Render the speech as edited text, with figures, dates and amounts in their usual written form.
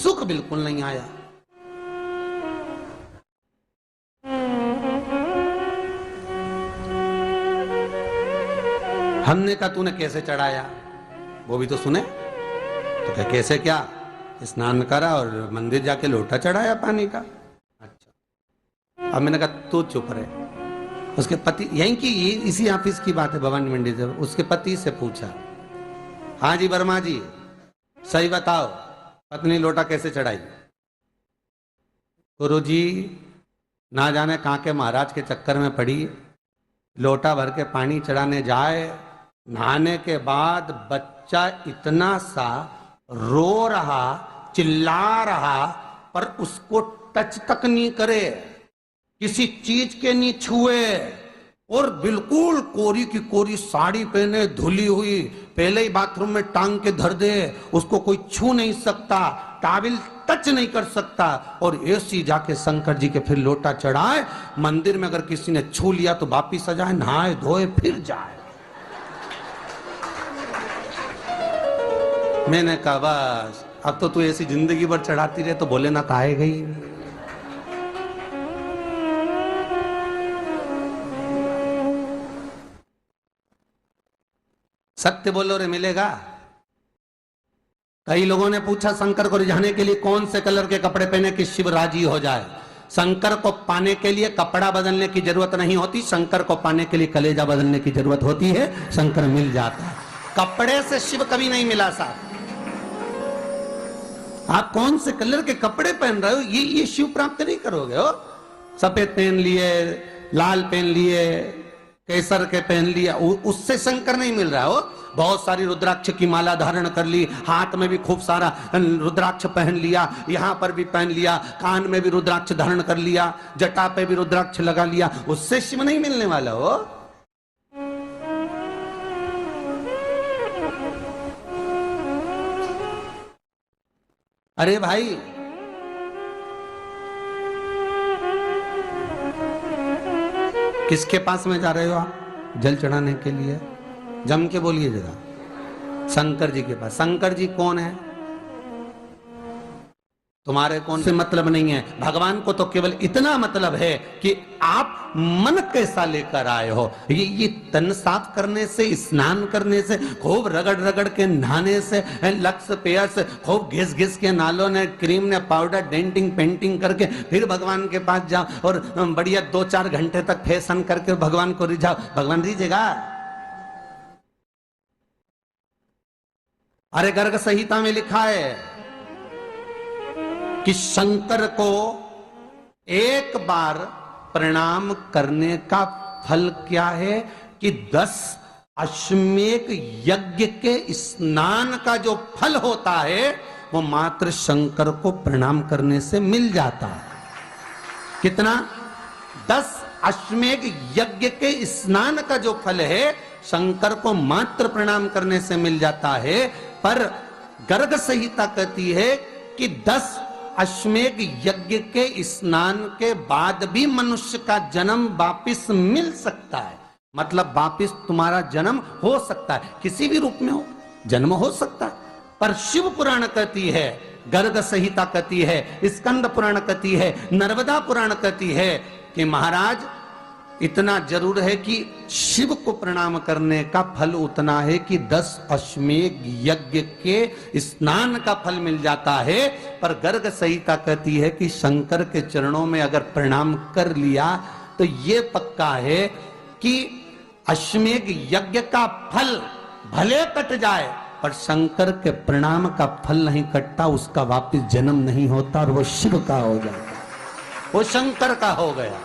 सुख बिल्कुल नहीं आया। हमने कहा तूने कैसे चढ़ाया, वो भी तो सुने। तो क्या कैसे, क्या स्नान करा और मंदिर जाके लोटा चढ़ाया पानी का। अच्छा, अब मैंने कहा तू चुप रहे। उसके पति, यहीं की इसी ऑफिस की बात है, भवानी मंडी से, उसके पति से पूछा, हाँ जी वर्मा जी सही बताओ पत्नी लोटा कैसे चढ़ाई। गुरुजी ना जाने कहां के महाराज के चक्कर में पड़ी, लोटा भर के पानी चढ़ाने जाए, नहाने के बाद बच्चा इतना सा रो रहा, चिल्ला रहा, पर उसको टच तक नहीं करे, किसी चीज के नहीं छुए, और बिल्कुल कोरी की कोरी साड़ी पहने, धुली हुई, पहले ही बाथरूम में टांग के धर दे, उसको कोई छू नहीं सकता, टाविल टच नहीं कर सकता, और ऐसी जाके शंकर जी के फिर लोटा चढ़ाए। मंदिर में अगर किसी ने छू लिया तो वापिस आ जाए, नहाए धोए फिर जाए। मैंने कहा बस अब तो तू ऐसी जिंदगी भर चढ़ाती रहे तो भोलेनाथ आएगा ही। सत्य बोलो रे मिलेगा। कई लोगों ने पूछा शंकर को रिझाने के लिए कौन से कलर के कपड़े पहने कि शिव राजी हो जाए। शंकर को पाने के लिए कपड़ा बदलने की जरूरत नहीं होती, शंकर को पाने के लिए कलेजा बदलने की जरूरत होती है, शंकर मिल जाता है। कपड़े से शिव कभी नहीं मिला साहब। आप कौन से कलर के कपड़े पहन रहे हो ये शिव प्राप्त नहीं करोगे हो। सफेद पहन लिए, लाल पहन लिए, केसर के पहन लिया, उससे शंकर नहीं मिल रहा हो। बहुत सारी रुद्राक्ष की माला धारण कर ली, हाथ में भी खूब सारा रुद्राक्ष पहन लिया, यहां पर भी पहन लिया, कान में भी रुद्राक्ष धारण कर लिया, जटा पे भी रुद्राक्ष लगा लिया, उससे शिव नहीं मिलने वाला हो। अरे भाई किसके पास में जा रहे हो आप जल चढ़ाने के लिए? जम के बोलिए जरा। शंकर जी के पास। शंकर जी कौन है? तुम्हारे कौन से मतलब नहीं है। भगवान को तो केवल इतना मतलब है कि आप मन कैसा लेकर आए हो। ये तन साफ करने से, स्नान करने से, खूब रगड़ रगड़ के नहाने से, लक्स पेयर से, खूब घिस घिस के नालों ने, क्रीम ने, पाउडर, डेंटिंग पेंटिंग करके फिर भगवान के पास जाओ और बढ़िया 2-4 घंटे तक फैशन करके भगवान को रिझाओ। भगवान रिझेगा? अरे गर्ग संहिता में लिखा है कि शंकर को एक बार प्रणाम करने का फल क्या है कि 10 अश्वमेध यज्ञ के स्नान का जो फल होता है वो मात्र शंकर को प्रणाम करने से मिल जाता है। कितना? 10 अश्वमेध यज्ञ के स्नान का जो फल है शंकर को मात्र प्रणाम करने से मिल जाता है। पर गर्ग संहिता कहती है कि 10 अश्वमेध यज्ञ के स्नान के बाद भी मनुष्य का जन्म वापिस मिल सकता है। मतलब वापिस तुम्हारा जन्म हो सकता है, किसी भी रूप में हो, जन्म हो सकता है। पर शिव पुराण कहती है, गर्ग संहिता कहती है, स्कंद पुराण कहती है, नर्मदा पुराण कहती है कि महाराज इतना जरूर है कि शिव को प्रणाम करने का फल उतना है कि 10 अश्वमेध यज्ञ के स्नान का फल मिल जाता है। पर गर्ग संहिता कहती है कि शंकर के चरणों में अगर प्रणाम कर लिया तो ये पक्का है कि अश्वमेध यज्ञ का फल भले कट जाए पर शंकर के प्रणाम का फल नहीं कटता, उसका वापिस जन्म नहीं होता और वो शिव का हो जाता, वो शंकर का हो गया।